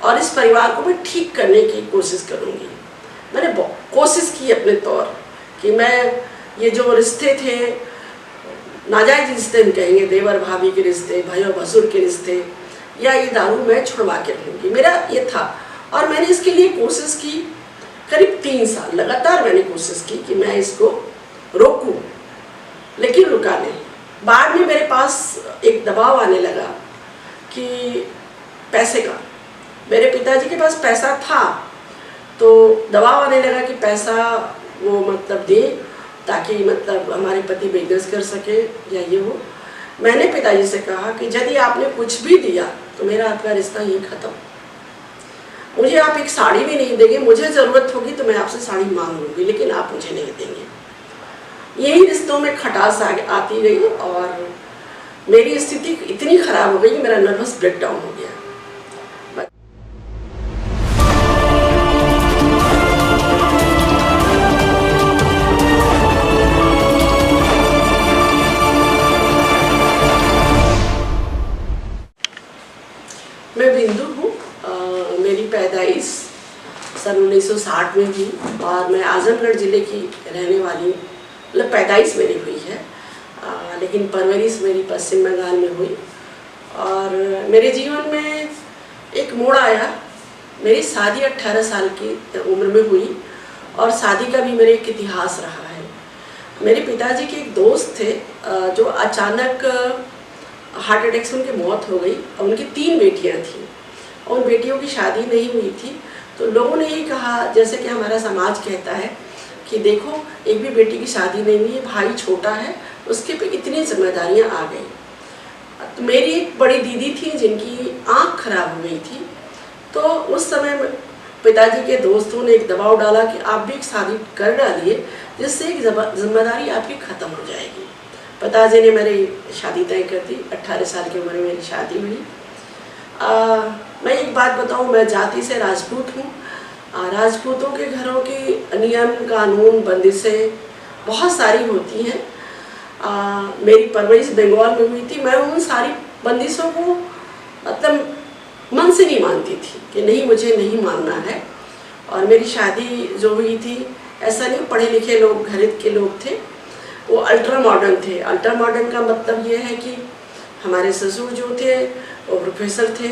और इस परिवार को मैं ठीक करने की कोशिश करूँगी। मैंने कोशिश की अपने तौर कि मैं ये जो रिश्ते थे, नाजायज रिश्ते हम कहेंगे, देवर भाभी के रिश्ते, भाइयों भसुर के रिश्ते, या ये दारू मैं छुड़वा के रहूँगी, मेरा ये था। और मैंने इसके लिए कोशिश की करीब 3 साल लगातार मैंने कोशिश की कि मैं इसको रोकूं, लेकिन रुका नहीं। बाद में मेरे पास एक दबाव आने लगा कि पैसे का, मेरे पिताजी के पास पैसा था, तो दबाव आने लगा कि पैसा वो मतलब दे ताकि मतलब हमारे पति बिजनेस कर सके या ये हो। मैंने पिताजी से कहा कि यदि आपने कुछ भी दिया तो मेरा आपका रिश्ता यही खत्म। मुझे आप एक साड़ी भी नहीं देंगे, मुझे ज़रूरत होगी तो मैं आपसे साड़ी मांग लूँगी, लेकिन आप मुझे नहीं देंगे। यही रिश्तों में खटास आती गई और मेरी स्थिति इतनी ख़राब हो गई कि मेरा नर्वस ब्रेकडाउन हो गया। मैं बिंदु हूँ। मेरी पैदाइश सन 1960 में हुई और मैं आजमगढ़ ज़िले की रहने वाली, मतलब पैदाइश मेरी हुई है, लेकिन परवरिश मेरी पश्चिम बंगाल में हुई। और मेरे जीवन में एक मोड़ आया। मेरी शादी 18 साल की उम्र में हुई और शादी का भी मेरे एक इतिहास रहा है। मेरे पिताजी के एक दोस्त थे जो अचानक हार्ट अटैक से उनकी मौत हो गई और उनकी 3 बेटियां थीं और उन बेटियों की शादी नहीं हुई थी। तो लोगों ने यही कहा, जैसे कि हमारा समाज कहता है कि देखो एक भी बेटी की शादी नहीं हुई है, भाई छोटा है, उसके पे इतनी जिम्मेदारियां आ गई। तो मेरी एक बड़ी दीदी थी जिनकी आँख खराब हो गई थी, तो उस समय पिताजी के दोस्तों ने एक दबाव डाला कि आप भी एक शादी कर डालिए जिससे एक जिम्मेदारी आपकी ख़त्म हो जाएगी। पिताजी ने मेरी शादी तय कर दी। 18 साल की उम्र में मेरी शादी हुई। मैं एक बात बताऊं, मैं जाति से राजपूत हूँ। राजपूतों के घरों की नियम कानून बंदिशें बहुत सारी होती हैं। मेरी परवरिश बंगाल में हुई थी। मैं उन सारी बंदिशों को मतलब मन से नहीं मानती थी कि नहीं, मुझे नहीं मानना है। और मेरी शादी जो हुई थी, ऐसा नहीं पढ़े लिखे लोग, घर के लोग थे, वो अल्ट्रा मॉडर्न थे। अल्ट्रा मॉडर्न का मतलब ये है कि हमारे ससुर जो थे वो प्रोफेसर थे,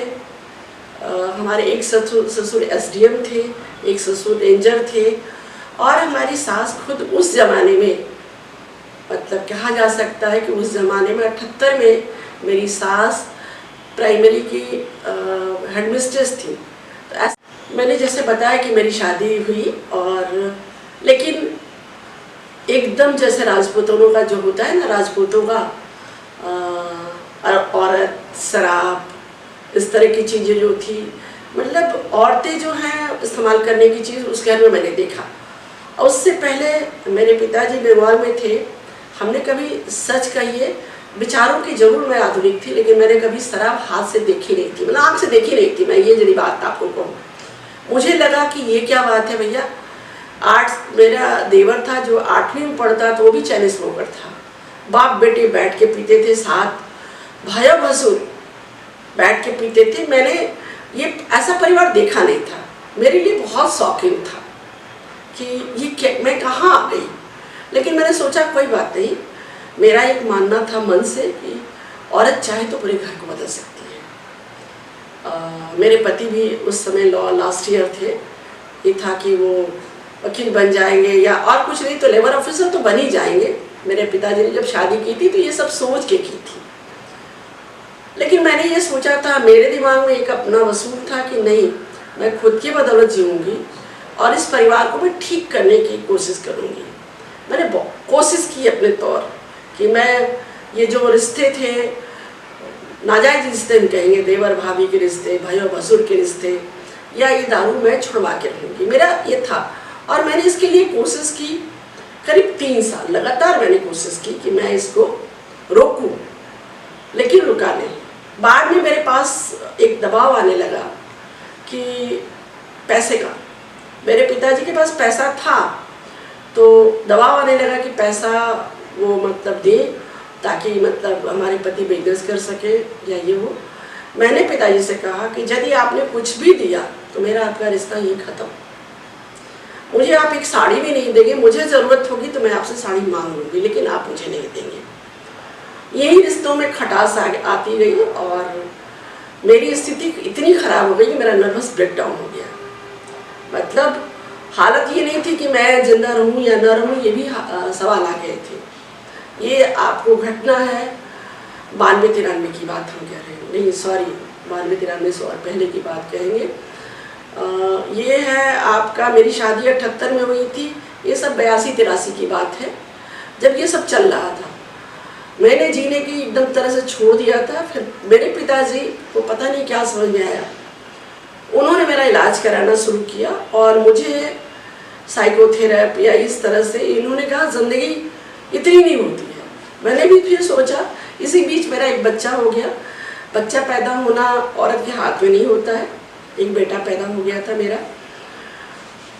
हमारे एक ससुर एसडीएम थे, एक ससुर रेंजर थे, और हमारी सास खुद उस ज़माने में, मतलब कहा जा सकता है कि उस ज़माने में 78 में मेरी सास प्राइमरी की हेडमिस्ट्रेस थी। तो मैंने जैसे बताया कि मेरी शादी हुई, और लेकिन एकदम जैसे राजपूतों का जो होता है ना, राजपूतों का औरत, शराब, इस तरह की चीज़ें जो थी, मतलब औरतें जो हैं इस्तेमाल करने की चीज़ उस घर में मैंने देखा। और उससे पहले मेरे पिताजी बंगाल में थे। हमने कभी, सच कहिए, विचारों की जरूर मैं आधुनिक थी, लेकिन मैंने कभी शराब हाथ से देखी नहीं थी, मतलब आँख से देखी नहीं थी। मैं ये जरी बात आपको कहूँ, मुझे लगा कि ये क्या बात है भैया। मेरा देवर था जो 8वीं में पढ़ता, तो वो भी चैनी स्मोकर था। बाप बेटे बैठ के पीते थे, साथ भाइयों भसुर बैठ के पीते थे। मैंने ये ऐसा परिवार देखा नहीं था। मेरे लिए बहुत शॉकिंग था कि ये क्या, मैं कहाँ आ गई। लेकिन मैंने सोचा कोई बात नहीं, मेरा एक मानना था मन से कि औरत चाहे तो पूरे घर को बदल सकती है। मेरे पति भी उस समय लास्ट ईयर थे। ये था कि वो वकील बन जाएंगे या और कुछ नहीं तो लेबर ऑफिसर तो बन ही जाएंगे। मेरे पिताजी ने जब शादी की थी तो ये सब सोच के की थी। लेकिन मैंने ये सोचा था, मेरे दिमाग में एक अपना वसूल था कि नहीं, मैं खुद की बदौलत जीऊँगी और इस परिवार को मैं ठीक करने की कोशिश करूँगी। मैंने कोशिश की अपने तौर कि मैं ये जो रिश्ते थे, नाजायज रिश्ते हम कहेंगे, देवर भाभी के रिश्ते, भाइयों भसुर के रिश्ते, या ये दारू मैं छुड़वा के रहूँगी, मेरा ये था। और मैंने इसके लिए कोशिश की करीब 3 साल लगातार मैंने कोशिश की कि मैं इसको रोकूं, लेकिन रुका नहीं। बाद में मेरे पास एक दबाव आने लगा कि पैसे का, मेरे पिताजी के पास पैसा था, तो दबाव आने लगा कि पैसा वो मतलब दे ताकि मतलब हमारे पति बिजनेस कर सके या ये हो। मैंने पिताजी से कहा कि यदि आपने कुछ भी दिया तो मेरा आपका रिश्ता यही खत्म। मुझे आप एक साड़ी भी नहीं देंगे, मुझे ज़रूरत होगी तो मैं आपसे साड़ी मांग लूँगी, लेकिन आप मुझे नहीं देंगे। यही रिश्तों में खटास आती गई और मेरी स्थिति इतनी ख़राब हो गई कि मेरा नर्वस ब्रेकडाउन हो गया। मतलब हालत ये नहीं थी कि मैं जिंदा रहूँ या न रहूँ, ये भी सवाल आ गए थे। ये आपको घटना है 92-93 की बात हम कह रहे हैं, नहीं सॉरी 92-93 से और पहले की बात कहेंगे। ये है आपका, मेरी शादी 78 में हुई थी, ये सब 82-83 की बात है, जब ये सब चल रहा था। मैंने जीने की एकदम तरह से छोड़ दिया था। फिर मेरे पिताजी को पता नहीं क्या समझ में आया, उन्होंने मेरा इलाज कराना शुरू किया और मुझे साइकोथेरेपी या इस तरह से, इन्होंने कहा ज़िंदगी इतनी नहीं होती है। मैंने भी फिर सोचा, इसी बीच मेरा एक बच्चा हो गया। बच्चा पैदा होना औरत के हाथ में नहीं होता है, एक बेटा पैदा हो गया था मेरा।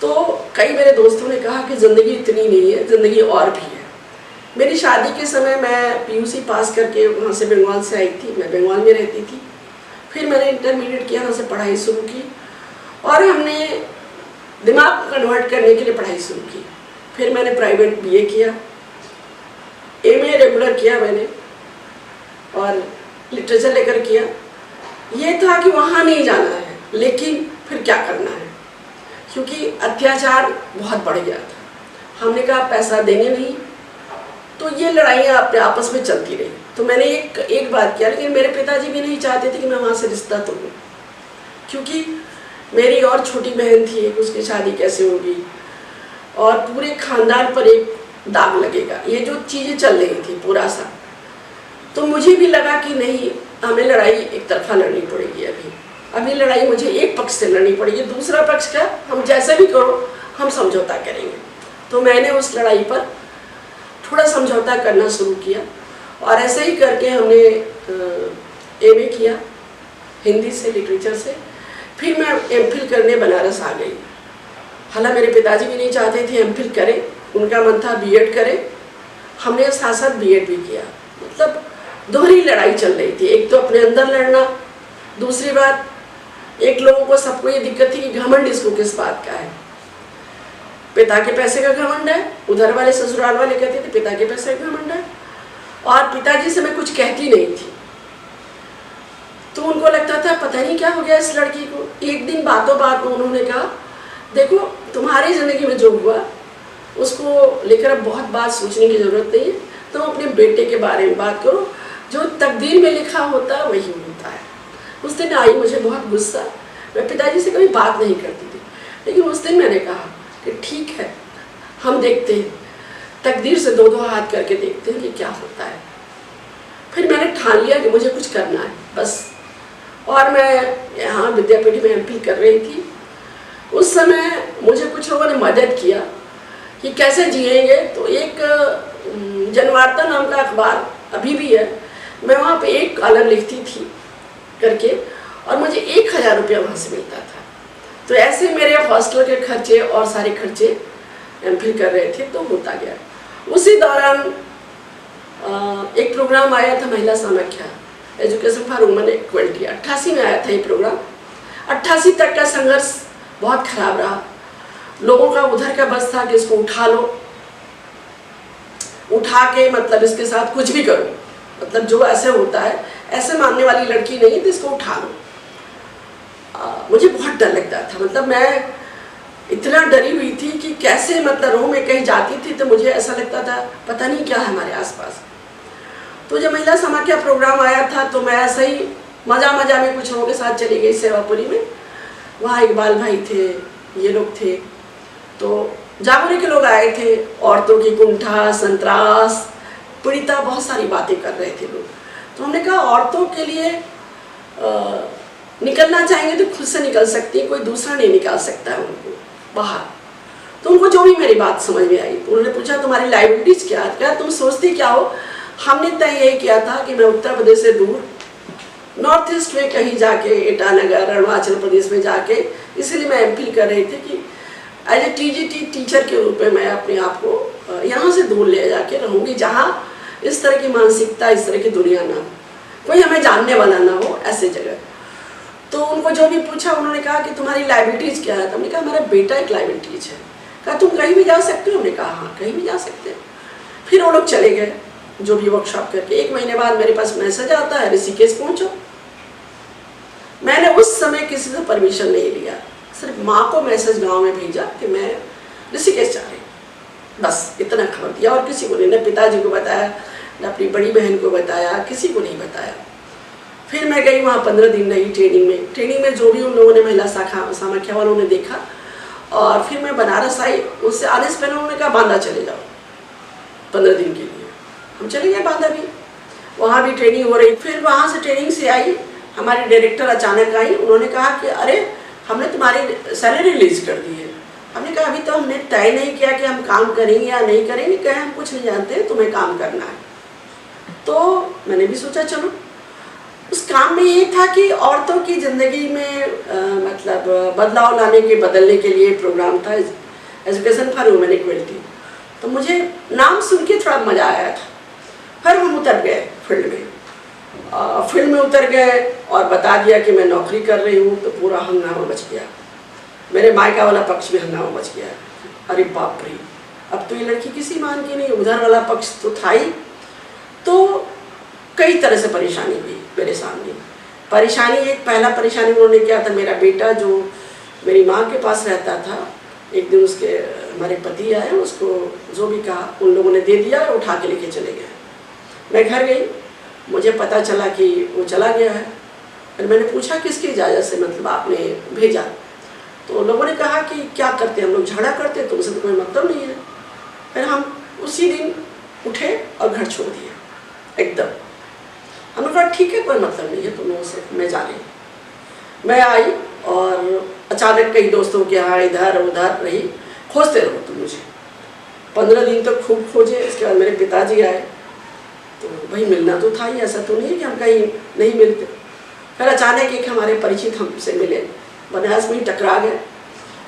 तो कई मेरे दोस्तों ने कहा कि ज़िंदगी इतनी नहीं है, ज़िंदगी और भी है। मेरी शादी के समय मैं पीयूसी पास करके वहाँ से बंगाल से आई थी, मैं बंगाल में रहती थी। फिर मैंने इंटरमीडिएट किया, वहाँ से पढ़ाई शुरू की और हमने दिमाग को कन्वर्ट करने के लिए पढ़ाई शुरू की। फिर मैंने प्राइवेट बीए किया, एमए रेगुलर किया मैंने और लिटरेचर लेकर किया। ये था कि वहाँ नहीं जाना है, लेकिन फिर क्या करना है, क्योंकि अत्याचार बहुत बढ़ गया था। हमने कहा पैसा देंगे नहीं, तो ये लड़ाइयाँ अपने आपस में चलती रही। तो मैंने एक बात किया, लेकिन मेरे पिताजी भी नहीं चाहते थे कि मैं वहाँ से रिश्ता तोड़ूं, क्योंकि मेरी और छोटी बहन थी एक, उसकी शादी कैसे होगी और पूरे खानदान पर एक दाग लगेगा, ये जो चीज़ें चल रही थी पूरा सा। तो मुझे भी लगा कि नहीं, हमें लड़ाई एक तरफा लड़नी पड़ेगी। अभी लड़ाई मुझे एक पक्ष से लड़नी पड़ेगी, दूसरा पक्ष का हम जैसे भी करो हम समझौता करेंगे। तो मैंने उस लड़ाई पर थोड़ा समझौता करना शुरू किया और ऐसे ही करके हमने एमए किया हिंदी से, लिटरेचर से। फिर मैं एमफिल करने बनारस आ गई। हालांकि मेरे पिताजी भी नहीं चाहते थे एमफिल करें, उनका मन था बीएड करें। हमने साथ साथ बीएड भी किया। मतलब दोहरी लड़ाई चल रही थी, एक तो अपने अंदर लड़ना, दूसरी बात एक लोगों को, सबको ये दिक्कत थी कि घमंड इसको किस बात का है। पिता के पैसे का घमंड है, उधर वाले ससुराल वाले कहते थे पिता के पैसे का घमंड है, और पिताजी से मैं कुछ कहती नहीं थी। तो उनको लगता था पता नहीं क्या हो गया इस लड़की को। एक दिन बातों बात में उन्होंने कहा, देखो तुम्हारी ज़िंदगी में जो हुआ उसको लेकर अब बहुत बात सोचने की ज़रूरत नहीं है, तुम अपने बेटे के बारे में बात करो, जो तकदीर में लिखा होता है वही होता है। उस दिन आई मुझे बहुत गुस्सा, मैं पिताजी से कभी बात नहीं करती थी, लेकिन उस दिन मैंने कहा कि ठीक है, हम देखते हैं, तकदीर से दो हाथ करके देखते हैं कि क्या होता है। फिर मैंने ठान लिया कि मुझे कुछ करना है बस। और मैं यहाँ विद्यापीठ में एमफिल कर रही थी। उस समय मुझे कुछ लोगों ने मदद किया कि कैसे जिएंगे। तो एक जनवार्ता नाम का अखबार अभी भी है, मैं वहाँ पे एक कॉलम लिखती थी करके, और मुझे 1000 रुपया वहाँ से मिलता था। तो ऐसे मेरे हॉस्टल के खर्चे और सारे खर्चे एमफिल कर रहे थे, तो होता गया। उसी दौरान एक प्रोग्राम आया था महिला समाख्या, एजुकेशन फॉर वुमेन इक्वलिटी, 88 में आया था ये प्रोग्राम। 88 तक का संघर्ष बहुत खराब रहा। लोगों का उधर का बस था कि इसको उठा लो, उठा के मतलब इसके साथ कुछ भी करो, मतलब जो ऐसे होता है, ऐसे मानने वाली लड़की नहीं थी, इसको उठा लो। मुझे बहुत डर लगता था, मतलब मैं इतना डरी हुई थी कि कैसे, मतलब रूम में कहीं जाती थी तो मुझे ऐसा लगता था पता नहीं क्या है हमारे आसपास। तो जब महिला समाख्या प्रोग्राम आया था तो मैं ऐसा ही मज़ा में कुछ लोगों के साथ चली गई सेवापुरी में। वहाँ इकबाल भाई थे, ये लोग थे, तो जागोरी के लोग आए थे, औरतों की कुंठा, संतरास, पीड़िता, बहुत सारी बातें कर रहे थे लोग। तो हमने कहा औरतों के लिए निकलना चाहेंगे तो खुद से निकल सकती है, कोई दूसरा नहीं निकाल सकता है उनको बाहर। तो उनको जो भी मेरी बात समझ में आई, तो उन्होंने पूछा तुम्हारी लाइबिलिटीज क्या है, क्या तुम सोचती क्या हो। हमने तय यही किया था कि मैं उत्तर प्रदेश से दूर नॉर्थ ईस्ट में कहीं जाके, ईटानगर, अरुणाचल प्रदेश में जाके, इसीलिए मैं एमफिल कर रही थी कि एज ए टीजीटी टीचर के रूप में मैं अपने आप को यहाँ से दूर ले जाके रहूँगी, जहाँ इस तरह की मानसिकता, इस तरह की दुनिया ना हो, कोई हमें जानने वाला ना हो, ऐसे जगह। तो उनको जो भी पूछा उन्होंने कहा कि तुम्हारी लाइबिलिटीज़ क्या है। तो हमने कहा हमारा बेटा एक लाइबिलिटीज़ है। कहा तुम कहीं भी जा सकते हो। हमने कहा हाँ कहीं भी जा सकते हैं। फिर वो लोग चले गए जो भी वर्कशॉप करके। 1 महीने बाद मेरे पास मैसेज आता है ऋषिकेश पहुँचो। मैंने उस समय किसी से परमिशन नहीं लिया, सिर्फ माँ को मैसेज गाँव में भेजा कि मैं ऋषिकेश जा रही, बस इतना खबर दिया। और किसी को नहीं, न पिताजी को बताया, न अपनी बड़ी बहन को बताया, किसी को नहीं बताया। फिर मैं गई वहाँ 15 दिन रही ट्रेनिंग में जो भी उन लोगों ने महिला शाखा सामाख्या वालों ने देखा। और फिर मैं बनारस आई। उससे आने से पहले उन्होंने कहा बांदा चले जाओ 15 दिन के लिए। हम चले गए बांदा भी, वहाँ भी ट्रेनिंग हो रही। फिर वहाँ से ट्रेनिंग से आई, हमारी डायरेक्टर अचानक आई। उन्होंने कहा कि अरे हमने तुम्हारी सैलरी रिलीज कर दी है। हमने कहा अभी तो हमने तय नहीं किया कि हम काम करेंगे या नहीं करेंगे। कहे हम कुछ नहीं जानते, तुम्हें काम करना है। तो मैंने भी सोचा चलो। उस काम में ये था कि औरतों की ज़िंदगी में मतलब बदलाव लाने के बदलने के लिए प्रोग्राम था, एजुकेशन फॉर वुमेन इक्वलिटी। तो मुझे नाम सुन के थोड़ा मज़ा आया था। फिर हम उतर गए फील्ड में उतर गए और बता दिया कि मैं नौकरी कर रही हूँ। तो पूरा हंगामा मच गया, मेरे मायका वाला पक्ष में हंगामा मच गया। अरे बाप रे, अब तो ये लड़की किसी मान की नहीं। उधर वाला पक्ष तो था ही। तो कई तरह से परेशानी हुई मेरे सामने। परेशानी एक पहला परेशानी उन्होंने किया था, मेरा बेटा जो मेरी माँ के पास रहता था, एक दिन उसके हमारे पति आए, उसको जो भी कहा उन लोगों ने दे दिया और उठा के लेके चले गए। मैं घर गई, मुझे पता चला कि वो चला गया है। फिर मैंने पूछा किसकी इजाज़त से मतलब आपने भेजा। तो लोगों ने कहा कि क्या करते हम लोग, झगड़ा करते, तुमसे तो कोई मतलब नहीं है। फिर हम उसी दिन उठे और घर छोड़ दिया एकदम। हमने कहा ठीक है कोई मतलब नहीं है तुम लोगों से, मैं जा रही। मैं आई और अचानक कई दोस्तों के यहाँ इधर उधर रही, खोजते रहो तुम मुझे। 15 दिन तक खूब खोजे। इसके बाद मेरे पिताजी आए, तो भाई मिलना तो था ही, ऐसा तो नहीं है कि हम कहीं नहीं मिलते। फिर अचानक एक हमारे परिचित हमसे मिले, बनारस में ही टकरा गए।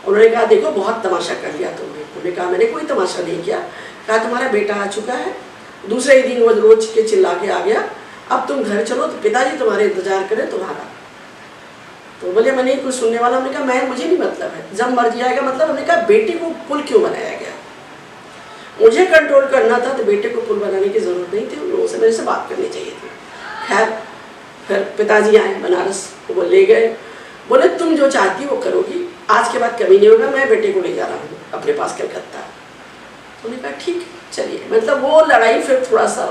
उन्होंने कहा देखो बहुत तमाशा कर लिया तुमने। उन्होंने कहा मैंने कोई तमाशा नहीं किया। कहा तुम्हारा बेटा आ चुका है, दूसरे ही दिन वो रोज के चिल्ला के आ गया, अब तुम घर चलो, तो पिताजी तुम्हारे इंतजार करें तुम्हारा। तो बोले मैं नहीं कुछ सुनने वाला। हमने कहा मैं मुझे नहीं मतलब है, जब मर्जी आएगा मतलब। हमने कहा बेटे को पुल क्यों बनाया गया, मुझे कंट्रोल करना था तो बेटे को पुल बनाने की ज़रूरत नहीं थी। उन लोगों से मेरे से बात करनी चाहिए थी। खैर फिर पिताजी आए बनारस, वो ले गए, बोले तुम जो चाहती वो करोगी, आज के बाद कभी नहीं होगा, मैं बेटे को ले जा रहा हूँ अपने पास कलकत्ता। तो उन्होंने कहा ठीक है चलिए। मतलब वो लड़ाई फिर थोड़ा सा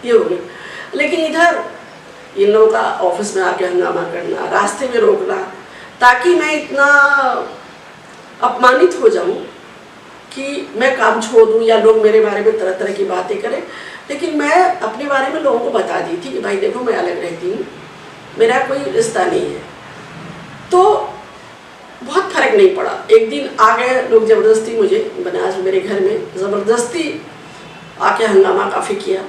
ये हो गई। लेकिन इधर इन लोगों का ऑफिस में आके हंगामा करना, रास्ते में रोकना, ताकि मैं इतना अपमानित हो जाऊं कि मैं काम छोड़ दूं या लोग मेरे बारे में तरह तरह की बातें करें। लेकिन मैं अपने बारे में लोगों को बता दी थी कि भाई देखो मैं अलग रहती हूँ, मेरा कोई रिश्ता नहीं है। तो बहुत फर्क नहीं पड़ा। एक दिन आ गए लोग ज़बरदस्ती मुझे बनारस मेरे घर में ज़बरदस्ती आके हंगामा काफ़ी किया।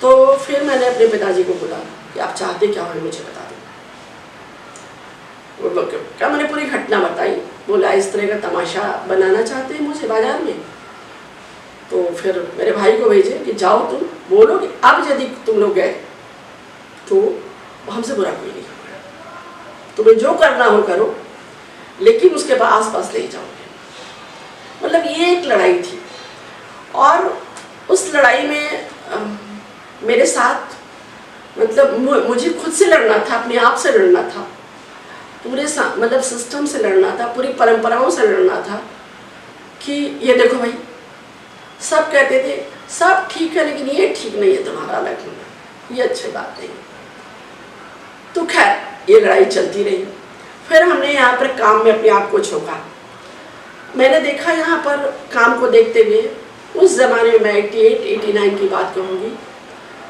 तो फिर मैंने अपने पिताजी को बोला कि आप चाहते क्या हो मुझे बता दो। वो क्या मैंने पूरी घटना बताई। बोला इस तरह का तमाशा बनाना चाहते हैं मुझे बाजार में। तो फिर मेरे भाई को भेजे कि जाओ तुम बोलो कि अब यदि तुम लोग गए तो हमसे बुरा कोई नहीं होगा, तुम्हें जो करना हो करो, लेकिन उसके आस पास नहीं जाओगे। मतलब ये एक लड़ाई थी। और उस लड़ाई में मेरे साथ मतलब मुझे खुद से लड़ना था, अपने आप से लड़ना था, पूरे मतलब सिस्टम से लड़ना था, पूरी परंपराओं से लड़ना था कि ये देखो भाई सब कहते थे सब ठीक है लेकिन ये ठीक नहीं है तुम्हारा अलग होना, ये अच्छी बात नहीं। तो खैर ये लड़ाई चलती रही। फिर हमने यहाँ पर काम में अपने आप को झोंका। मैंने देखा यहाँ पर काम को देखते हुए, उस ज़माने में मैं 88-89 की बात कहूँगी,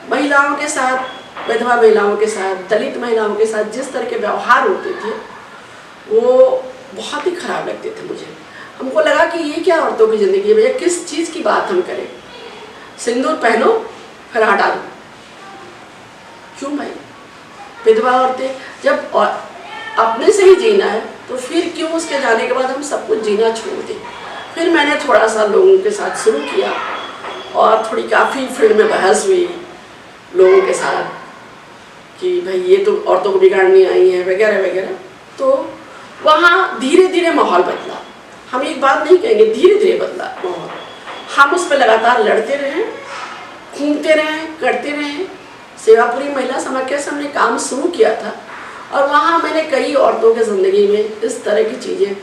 महिलाओं के साथ, विधवा महिलाओं के साथ, दलित महिलाओं के साथ जिस तरह के व्यवहार होते थे वो बहुत ही खराब लगते थे मुझे। हमको लगा कि ये क्या औरतों की ज़िंदगी है, भैया किस चीज़ की बात हम करें, सिंदूर पहनो फिर हटा दो, क्यों भाई? विधवा औरतें जब अपने से ही जीना है तो फिर क्यों उसके जाने के बाद हम सब कुछ जीना छोड़ दें। फिर मैंने थोड़ा सा लोगों के साथ शुरू किया और थोड़ी काफ़ी फील्ड में बहस हुई लोगों के साथ। कि भाई ये तो औरतों को बिगाड़ने आई हैं वगैरह वगैरह। तो वहाँ धीरे धीरे माहौल बदला। हम एक बात नहीं कहेंगे, धीरे धीरे बदला माहौल। हम उस पर लगातार लड़ते रहे, घूमते रहे, करते रहे। सेवापुरी महिला समाख्या से हमने काम शुरू किया था और वहाँ मैंने कई औरतों के ज़िंदगी में इस तरह की चीज़ें,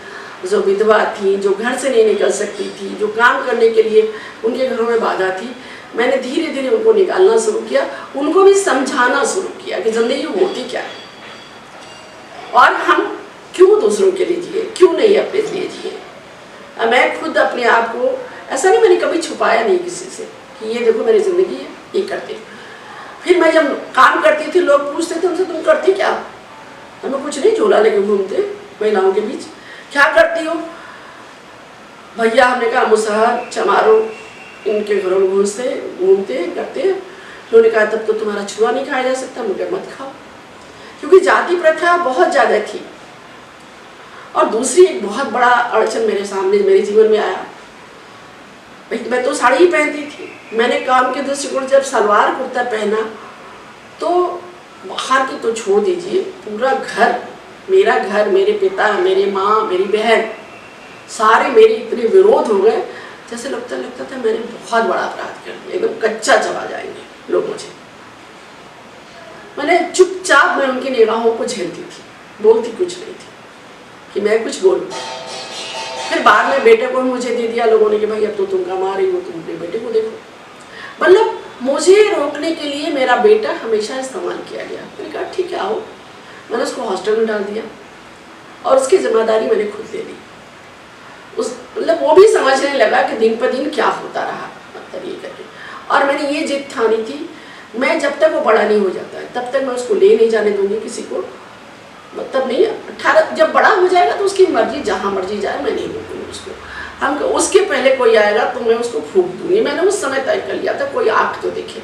जो विधवा थी, जो घर से नहीं निकल सकती थी, जो काम करने के लिए उनके घरों में बाधा थी, मैंने धीरे धीरे उनको निकालना शुरू किया, उनको भी समझाना शुरू किया कि ज़िंदगी होती क्या है और हम क्यों दूसरों के लिए जिए, क्यों नहीं अपने लिए जिए। मैं खुद अपने आप को ऐसा नहीं, मैंने कभी छुपाया नहीं किसी से कि ये देखो मेरी ज़िंदगी है, ये करते। फिर मैं जब काम करती थी, लोग पूछते थे उनसे, तुम करती क्या? हमें कुछ नहीं, झोला लेके घूमते महिलाओं के बीच। क्या करती हो भैया? हमने कहा मुसहर, चमारो, इनके घरों में घूमते करते। उन्होंने कहा तब तो तुम्हारा छुआ नहीं खाया जा सकता। मुझे मत खाओ, क्योंकि जाति प्रथा बहुत ज़्यादा थी। और दूसरी एक बहुत बड़ा अड़चन मेरे सामने, मेरे जीवन में आया। मैं तो साड़ी ही पहनती थी। मैंने काम के दृष्टिकोण जब सलवार कुर्ता पहना तो बाहर की तो छोड़ दीजिए, पूरा घर, मेरा घर, मेरे पिता, मेरी माँ, मेरी बहन, सारे मेरे इतने विरोध हो गए, जैसे लगता था मैंने बहुत बड़ा अपराध कर दिया, एकदम कच्चा चबा जाएंगे लोग मुझे। मैंने चुपचाप मैं उनकी निगाहों को झेलती थी, बोलती कुछ नहीं थी कि मैं कुछ बोलूँ। फिर बाद में बेटे को मुझे दे दिया लोगों ने कि भाई अब तो तुम कमा रही हो, तुम अपने बेटे को देखो। मतलब मुझे रोकने के लिए मेरा बेटा हमेशा इस्तेमाल किया गया। मैंने कहा ठीक है आओ, मैंने उसको हॉस्टल में डाल दिया और उसकी जिम्मेदारी मैंने खुद ले ली। मतलब वो भी समझने लगा कि दिन पर दिन क्या होता रहा, मतलब ये करके। और मैंने ये जिद ठानी थी, मैं जब तक वो बड़ा नहीं हो जाता है तब तक मैं उसको ले नहीं जाने दूंगी किसी को। मतलब नहीं, 18 जब बड़ा हो जाएगा तो उसकी मर्जी, जहाँ मर्जी जाए, मैं नहीं रोकूंगी उसको। हम उसके पहले कोई आएगा तो मैं उसको फूंक दूंगी। मैंने उस समय तय कर लिया था, कोई आंख तो देखे।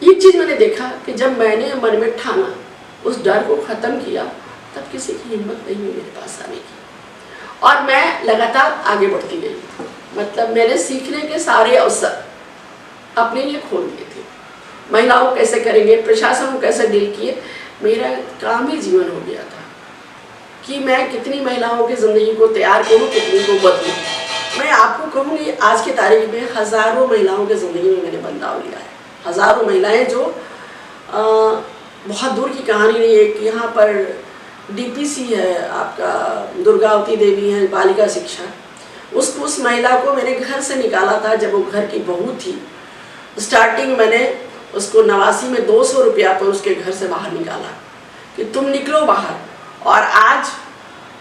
ये चीज़ मैंने देखा कि जब मैंने मन में ठाना, उस डर को ख़त्म किया, तब किसी की हिम्मत नहीं हुई मेरे पास आने की। और मैं लगातार आगे बढ़ती गई। मतलब मैंने सीखने के सारे अवसर अपने लिए खोल दिए थे। महिलाओं कैसे करेंगे, प्रशासन को कैसे डील किए, मेरा काम ही जीवन हो गया था कि मैं कितनी महिलाओं की ज़िंदगी को तैयार करूँ, कितनी को बदलूँ। मैं आपको कहूँगी आज की तारीख में हज़ारों महिलाओं की ज़िंदगी में मैंने बदलाव लिया है। हज़ारों महिलाएं जो बहुत दूर की कहानी नहीं है कि यहाँ पर डीपीसी है आपका, दुर्गावती देवी है, बालिका शिक्षा, उस महिला को मैंने घर से निकाला था जब वो घर की बहू थी। स्टार्टिंग मैंने उसको 89 में 200 रुपया पर उसके घर से बाहर निकाला कि तुम निकलो बाहर। और आज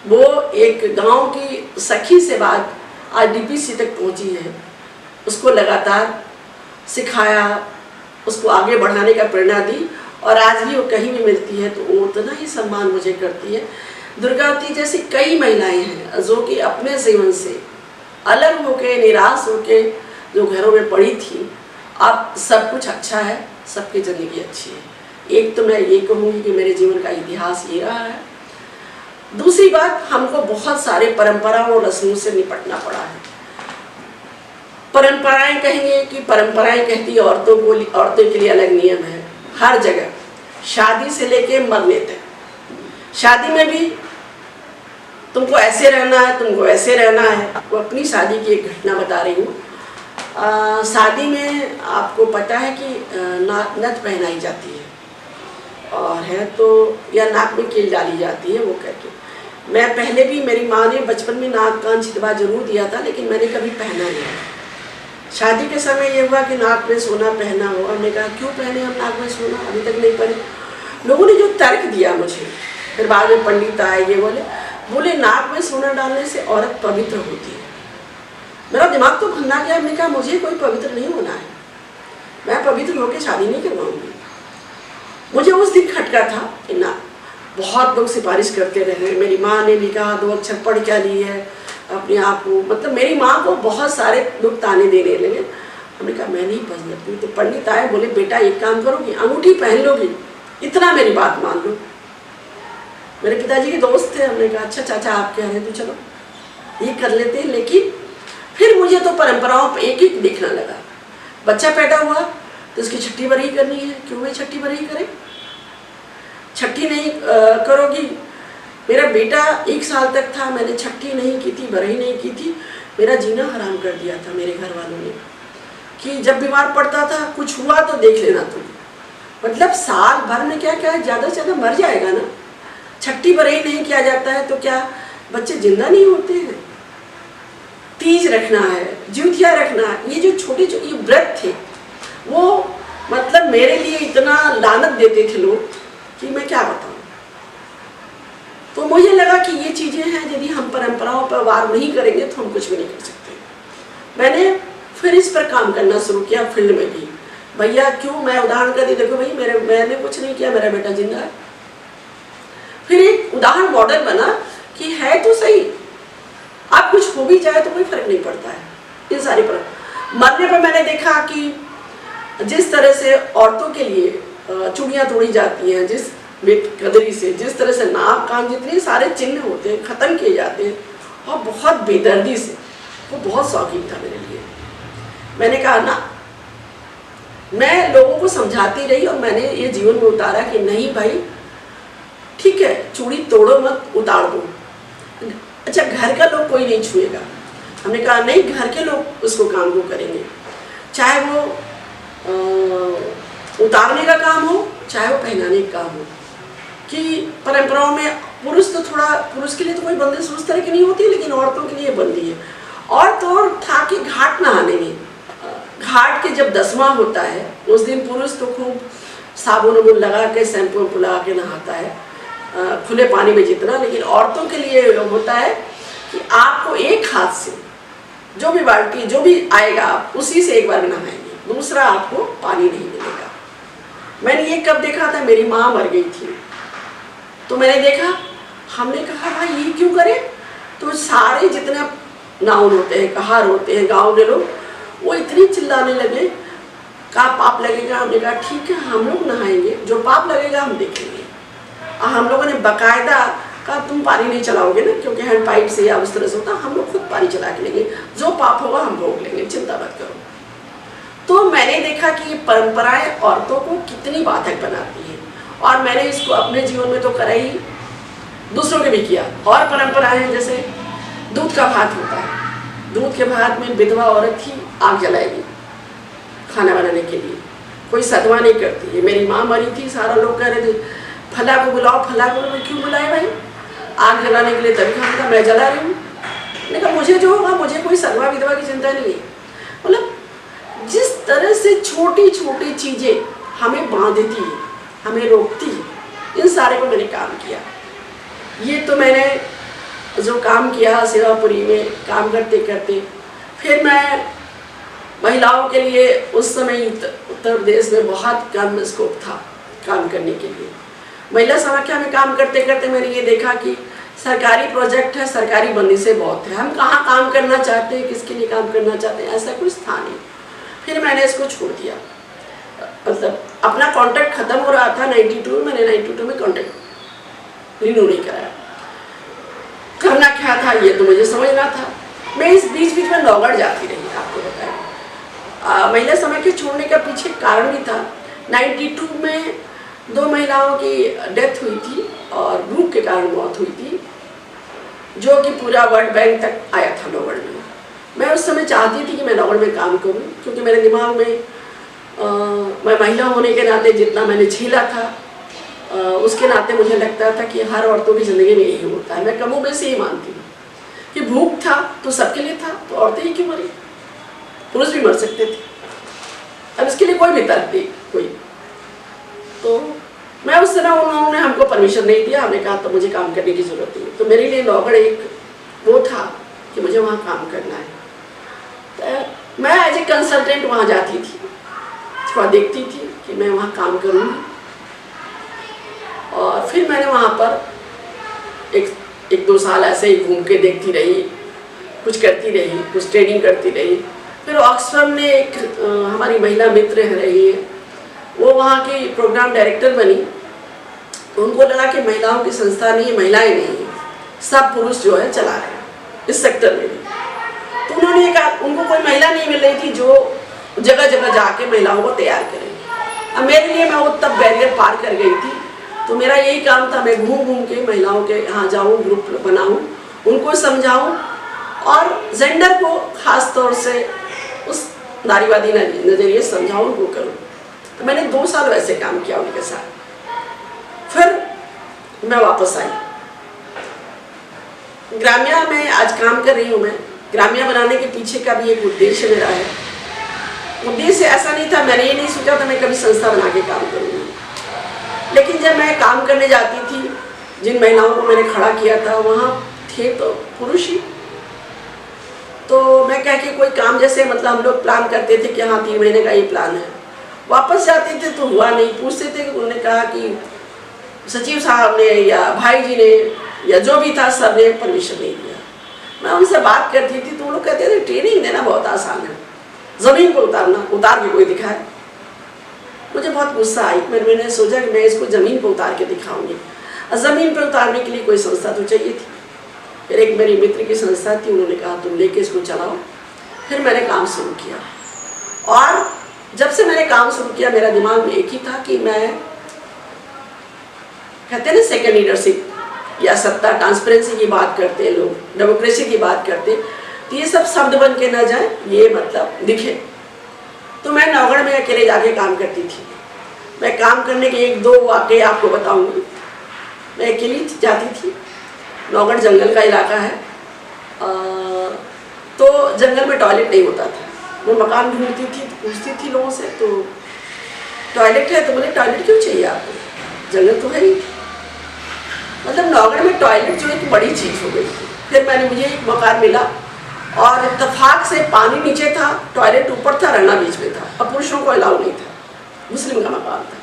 वो एक गांव की सखी से बात आज डीपीसी तक पहुंची है। उसको लगातार सिखाया, उसको आगे बढ़ाने का प्रेरणा दी और आज भी वो कहीं भी मिलती है तो वो उतना ही सम्मान मुझे करती है। दुर्गावती जैसी कई महिलाएं हैं जो कि अपने जीवन से अलग होके, निराश होके जो घरों में पड़ी थी, अब सब कुछ अच्छा है, सबकी ज़िंदगी अच्छी है। एक तो मैं ये कहूँगी कि मेरे जीवन का इतिहास ये रहा है। दूसरी बात, हमको बहुत सारे परंपराओं और रस्मों से निपटना पड़ा है। परंपराएं कहेंगे कि परंपराएं कहती है औरतों के लिए अलग नियम है हर जगह, शादी से लेके मरने तक। शादी में भी तुमको ऐसे रहना है, तुमको ऐसे रहना है। वो अपनी शादी की एक घटना बता रही हूँ। शादी में आपको पता है कि नथ पहनाई जाती है और है तो, या नाक में कील डाली जाती है वो करके। मैं पहले भी, मेरी माँ ने बचपन में नाक कान छितवा जरूर दिया था, लेकिन मैंने कभी पहना नहीं। शादी के समय ये हुआ कि नाक में सोना पहना हो। हमने कहा क्यों पहने हम नाक में सोना, अभी तक नहीं पहने। लोगों ने जो तर्क दिया मुझे, फिर बाद में पंडित आए, ये बोले नाक में सोना डालने से औरत पवित्र होती है। मेरा दिमाग तो खुलना गया। हमने कहा मुझे कोई पवित्र नहीं होना है, मैं पवित्र होकर शादी नहीं करवाऊंगी। मुझे उस दिन खटका था कि ना, बहुत लोग सिफारिश करते रहे। मेरी माँ ने भी कहा 2 अक्षर पढ़ क्या ली है अपने आप को, मतलब मेरी माँ को बहुत सारे लोग ताने देने लगे। हमने कहा मैं नहीं पढ़ सकती। तो पंडित आए, बोले बेटा एक काम करोगी, अंगूठी पहन लोगी, इतना मेरी बात मान लो। मेरे पिताजी के दोस्त थे। हमने कहा अच्छा चाचा आप कह रहे हैं तो चलो ये कर लेते हैं। लेकिन फिर मुझे तो परंपराओं पर एक एक देखना लगा। बच्चा पैदा हुआ तो उसकी छठी बरही करनी है। क्यों भाई छठी बरही करे? छठी नहीं करोगी। मेरा बेटा 1 साल तक था, मैंने छठी नहीं की थी, बरही नहीं की थी, मेरा जीना हराम कर दिया था मेरे घर वालों ने कि जब बीमार पड़ता था कुछ हुआ तो देख लेना तुम। मतलब साल भर में क्या क्या ज़्यादा से ज़्यादा मर जाएगा ना। छठी बरही नहीं किया जाता है तो क्या बच्चे जिंदा नहीं होते हैं? तीज रखना है, ज्योतिया रखना है, ये जो छोटे छोटे व्रत थे वो मतलब मेरे लिए इतना लानत देते थे लोग कि मैं क्या बताऊं। तो मुझे लगा कि ये चीज़ें हैं, यदि हम परंपराओं पर वार नहीं करेंगे तो हम कुछ भी नहीं कर सकते। मैंने फिर इस पर काम करना शुरू किया फील्ड में भी। भैया क्यों, मैं उदाहरण कर दी, देखो भाई मैंने कुछ नहीं किया, मेरा बेटा जिंदा है। फिर एक उदाहरण मॉडल बना कि है तो सही, आप कुछ हो भी जाए तो कोई फर्क नहीं पड़ता है। इन सारी पर मरने पर मैंने देखा कि जिस तरह से औरतों के लिए चूड़ियाँ तोड़ी जाती हैं, जिस बेकदरी से, जिस तरह से नाक कान जितने सारे चिन्ह होते हैं ख़त्म किए जाते हैं, और बहुत बेदर्दी से, वो बहुत शौकीन था मेरे लिए। मैंने कहा ना, मैं लोगों को समझाती रही और मैंने ये जीवन में उतारा कि नहीं भाई ठीक है, चूड़ी तोड़ो मत, उतार दो। अच्छा घर का लोग कोई नहीं छुएगा। हमने कहा नहीं, घर के लोग उसको काम को करेंगे, चाहे वो उतारने का काम हो चाहे वो पहनाने का काम हो। कि परंपराओं में पुरुष तो थोड़ा, पुरुष के लिए तो कोई बंदिश उस तरह की नहीं होती, लेकिन औरतों के लिए बंदी है। और तो था कि घाट नहाने में, घाट के जब 10वां होता है उस दिन पुरुष तो खूब साबुन वुबुन लगा के, शैम्पू लगा के नहाता है खुले पानी में जितना, लेकिन औरतों के लिए होता है कि आपको एक हाथ से जो भी बाल्टी जो भी आएगा आप उसी से एक बार नहाएंगे, दूसरा आपको पानी नहीं मिलेगा। मैंने ये कब देखा था, मेरी माँ मर गई थी तो मैंने देखा, हमने कहा भाई ये क्यों करे, तो सारे जितने नाउन होते हैं, कहार होते हैं, गाँव के लोग वो इतनी चिल्लाने लगे, का पाप लगेगा। हमने कहा ठीक है हम लोग नहाएंगे, जो पाप लगेगा हम देखेंगे। हम लोगों ने बाकायदा कहा तुम पानी नहीं चलाओगे ना, क्योंकि हैंड पाइप से या उस तरह से होता, हम लोग खुद पानी चला के लेंगे, जो पाप होगा हम भोग लेंगे, चिंता मत करो। तो मैंने देखा कि ये परंपराएं औरतों को कितनी बाधक बनाती हैं, और मैंने इसको अपने जीवन में तो करा ही, दूसरों के भी किया। और परंपराएं जैसे दूध का भात होता है, दूध के भात में विधवा औरत ही आग जलाएगी खाना बनाने के लिए, कोई सदमा नहीं करती है। मेरी माँ मरी थी, सारा लोग कह रहे थे फला को बुलाओ, फला को बुलाओ। क्यों बुलाए भाई, आग जलाने के लिए? तभी कहा मैं जला रही हूँ। मैंने कहा मुझे जो होगा, मुझे कोई सदमा विधवा की चिंता नहीं है। मतलब जिस तरह से छोटी छोटी चीज़ें हमें बांधती है, हमें रोकती है, इन सारे को मैंने काम किया। ये तो मैंने जो काम किया सेवापुरी में काम करते करते, फिर मैं महिलाओं के लिए उस समय उत्तर प्रदेश में बहुत कम स्कोप था काम करने के लिए। महिला समाख्या में काम करते करते मैंने ये देखा कि सरकारी प्रोजेक्ट है, सरकारी बंदिशें बहुत है, हम कहाँ काम करना चाहते हैं, किसके लिए काम करना चाहते हैं, ऐसा कुछ था नहीं। फिर मैंने इसको छोड़ दिया, मतलब अपना कॉन्ट्रैक्ट खत्म हो रहा था 92 में, मैंने 92 में कॉन्ट्रैक्ट रिन्यू नहीं कराया। करना क्या था ये तो मुझे समझना था। मैं इस बीच बीच में नौगढ़ जाती रही, आपको बताया। महिला समाख्या छोड़ने का पीछे कारण भी था। 92 में 2 महिलाओं की डेथ हुई थी और भूख के कारण मौत हुई थी, जो कि पूरा वर्ल्ड बैंक तक आया था नौगढ़ में। मैं उस समय चाहती थी कि मैं नौगढ़ में काम करूं, क्योंकि मेरे दिमाग में मैं महिला होने के नाते जितना मैंने झेला था, उसके नाते मुझे लगता था कि हर औरतों की ज़िंदगी में यही होता है। मैं कमों में से ही मानती हूँ कि भूख था तो सबके लिए था, तो औरतें ही क्यों मरी, पुरुष भी मर सकते थे। अब इसके लिए कोई भी तर्क नहीं कोई। तो मैं उस समय उन्होंने हमको परमिशन नहीं दिया, हमने कहा तो मुझे काम करने की ज़रूरत नहीं। तो मेरे लिए नौगढ़ एक वो था कि मुझे वहाँ काम करना है। तो मैं एज ए कंसल्टेंट वहाँ जाती थी, थोड़ा देखती थी कि मैं वहाँ काम करूँगी। और फिर मैंने वहाँ पर एक 2 साल ऐसे ही घूम के देखती रही, कुछ करती रही, कुछ ट्रेनिंग करती रही। फिर ऑक्सफर्ड में एक हमारी महिला मित्र रही है, वो वहाँ की प्रोग्राम डायरेक्टर बनी। तो उनको लगा कि महिलाओं की संस्था नहीं है, महिलाएं नहीं है, सब पुरुष जो है चला रहे हैं इस सेक्टर में भी। तो उन्होंने कहा, उनको कोई महिला नहीं मिल रही थी जो जगह जगह जाके महिलाओं को तैयार करेंगे। अब मेरे लिए मैं वो तब बैरियर पार कर गई थी, तो मेरा यही काम था, मैं घूम घूम के महिलाओं के यहाँ जाऊँ, ग्रुप बनाऊँ, उनको समझाऊँ और जेंडर को खास तौर से उस नारीवादी नज़रिए समझाऊँ, उनको करूँ। तो मैंने 2 साल वैसे काम किया उनके साथ। फिर मैं वापस आई। ग्राम्या में आज काम कर रही हूँ मैं। ग्राम्या बनाने के पीछे का भी एक उद्देश्य मेरा है। उद्देश्य ऐसा नहीं था, मैंने ये नहीं सोचा था मैं कभी संस्था बना के काम करूँगी, लेकिन जब मैं काम करने जाती थी, जिन महिलाओं को मैंने खड़ा किया था वहाँ थे तो पुरुष ही। तो मैं कह के कोई काम, जैसे मतलब हम लोग प्लान करते थे कि हाँ 3 महीने का ये प्लान है, वापस जाते थे तो हुआ नहीं। पूछते थे कि उन्होंने कहा कि सचिव साहब ने या भाई जी ने या जो भी था सर ने परमिशन नहीं दिया। मैं उनसे बात करती थी तो वो लोग कहते थे ट्रेनिंग देना बहुत आसान है, ज़मीन पर उतारना, उतार के कोई दिखाए। मुझे बहुत गुस्सा आई। मैंने सोचा कि मैं इसको ज़मीन पर उतार के दिखाऊंगी। और ज़मीन पर उतारने के लिए कोई संस्था तो चाहिए थी। फिर एक मेरी मित्र की संस्था थी, उन्होंने कहा तुम लेके इसको चलाओ। फिर मैंने काम शुरू किया और जब से मैंने काम शुरू किया मेरा दिमाग में एक ही था कि मैं, कहते हैं ना सेकंड लीडरशिप या सत्ता, ट्रांसपेरेंसी की बात करते हैं लोग, डेमोक्रेसी की बात करते हैं, तो ये सब शब्द बन के ना जाए, ये मतलब दिखे। तो मैं नौगढ़ में अकेले जाके काम करती थी। मैं काम करने के 1-2 वाक़े आपको बताऊंगी। मैं अकेली जाती थी। नौगढ़ जंगल का इलाका है, तो जंगल में टॉयलेट नहीं होता था। मैं मकान ढूंढती थी, पूछती थी लोगों से, तो टॉयलेट है? तो बोले टॉयलेट क्यों चाहिए आपको, जंगल तो है ही। मतलब नौगढ़ में टॉयलेट जो एक बड़ी चीज़ हो गई थी। फिर मुझे एक मकान मिला और इत्तेफाक से पानी नीचे था, टॉयलेट ऊपर था, रहना बीच में था। अब पुरुषों को अलाउ नहीं था, मुस्लिम का मकान था,